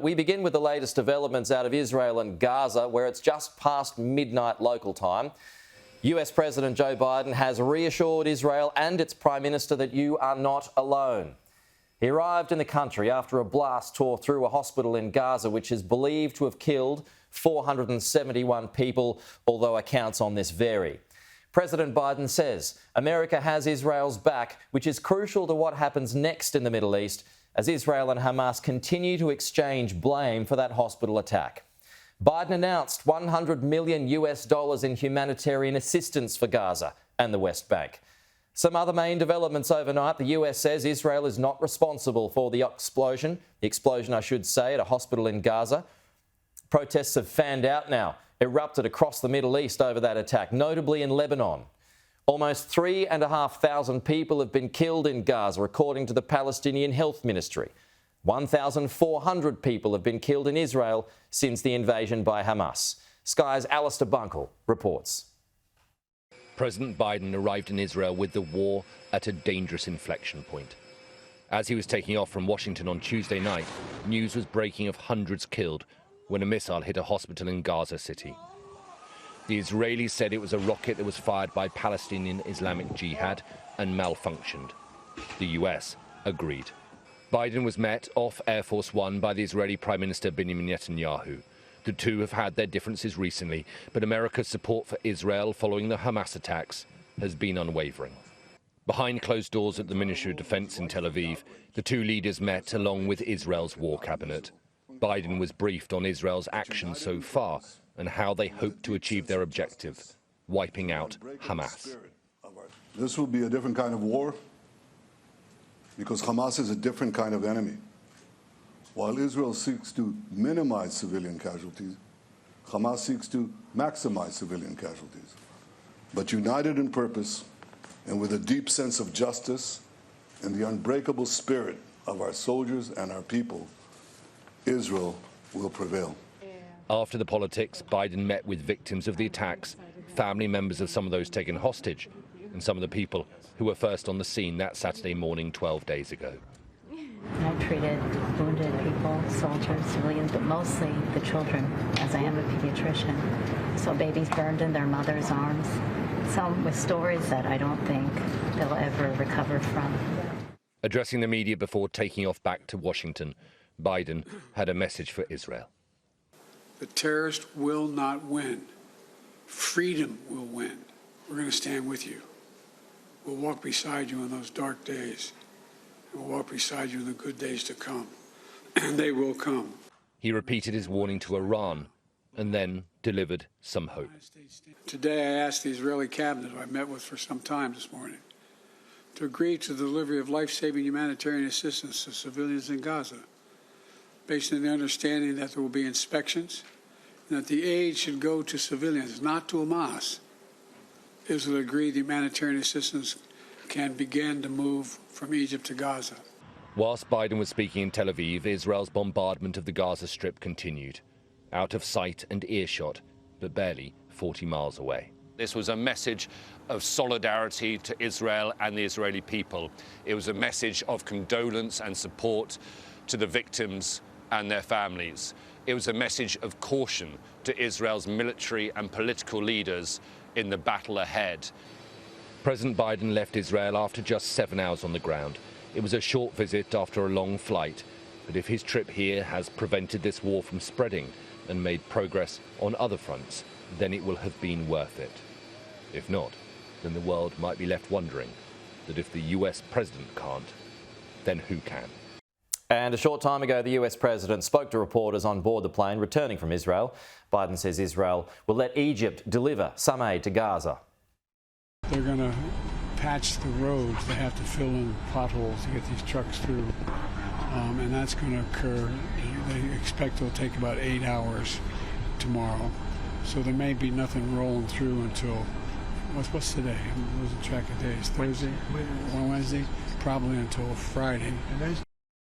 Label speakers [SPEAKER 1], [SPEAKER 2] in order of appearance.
[SPEAKER 1] We begin with the latest developments out of Israel and Gaza, where it's just past midnight local time. US President Joe Biden has reassured Israel and its Prime Minister that you are not alone. He arrived in the country after a blast tore through a hospital in Gaza, which is believed to have killed 471 people, although accounts on this vary. President Biden says America has Israel's back, which is crucial to what happens next in the Middle East, as Israel and Hamas continue to exchange blame for that hospital attack. Biden announced $100 million in humanitarian assistance for Gaza and the West Bank. Some other main developments overnight. The US says Israel is not responsible for the explosion at a hospital in Gaza. Protests have fanned out now, erupted across the Middle East over that attack, notably in Lebanon. Almost 3,500 people have been killed in Gaza, according to the Palestinian Health Ministry. 1,400 people have been killed in Israel since the invasion by Hamas. Sky's Alistair Bunkle reports.
[SPEAKER 2] President Biden arrived in Israel with the war at a dangerous inflection point. As he was taking off from Washington on Tuesday night, news was breaking of hundreds killed when a missile hit a hospital in Gaza City. The Israelis said it was a rocket that was fired by Palestinian Islamic Jihad and malfunctioned. The US agreed. Biden was met off Air Force One by the Israeli Prime Minister Benjamin Netanyahu. The two have had their differences recently, but America's support for Israel following the Hamas attacks has been unwavering. Behind closed doors at the Ministry of Defense in Tel Aviv, the two leaders met along with Israel's war cabinet. Biden was briefed on Israel's actions so far and how they hope to achieve their objective, wiping out Hamas.
[SPEAKER 3] This will be a different kind of war because Hamas is a different kind of enemy. While Israel seeks to minimize civilian casualties, Hamas seeks to maximize civilian casualties. But united in purpose and with a deep sense of justice and the unbreakable spirit of our soldiers and our people, Israel will prevail.
[SPEAKER 2] After the politics, Biden met with victims of the attacks, family members of some of those taken hostage, and some of the people who were first on the scene that Saturday morning 12 days ago.
[SPEAKER 4] I treated wounded people, soldiers, civilians, but mostly the children, as I am a pediatrician. So babies burned in their mother's arms, some with stories that I don't think they'll ever recover from.
[SPEAKER 2] Addressing the media before taking off back to Washington, Biden had a message for Israel.
[SPEAKER 5] The terrorist will not win. Freedom will win. We're going to stand with you. We'll walk beside you in those dark days. We'll walk beside you in the good days to come. And they will come.
[SPEAKER 2] He repeated his warning to Iran and then delivered some hope.
[SPEAKER 5] Today I asked the Israeli cabinet, who I met with for some time this morning, to agree to the delivery of life-saving humanitarian assistance to civilians in Gaza, based on the understanding that there will be inspections and that the aid should go to civilians, not to Hamas. Israel agreed the humanitarian assistance can begin to move from Egypt to Gaza.
[SPEAKER 2] Whilst Biden was speaking in Tel Aviv, Israel's bombardment of the Gaza Strip continued, out of sight and earshot, but barely 40 miles away.
[SPEAKER 6] This was a message of solidarity to Israel and the Israeli people. It was a message of condolence and support to the victims and their families. It was a message of caution to Israel's military and political leaders in the battle ahead.
[SPEAKER 2] President Biden left Israel after just 7 hours on the ground. It was a short visit after a long flight, but if his trip here has prevented this war from spreading and made progress on other fronts, then it will have been worth it. If not, then the world might be left wondering that if the US president can't, then who can?
[SPEAKER 1] And a short time ago, the US president spoke to reporters on board the plane returning from Israel. Biden says Israel will let Egypt deliver some aid to Gaza.
[SPEAKER 5] They're going to patch the roads. They have to fill in potholes to get these trucks through. And that's going to occur. They expect it'll take about 8 hours tomorrow. So there may be nothing rolling through until, what's today? I'm losing track of days. Thursday? Wednesday? Probably until Friday.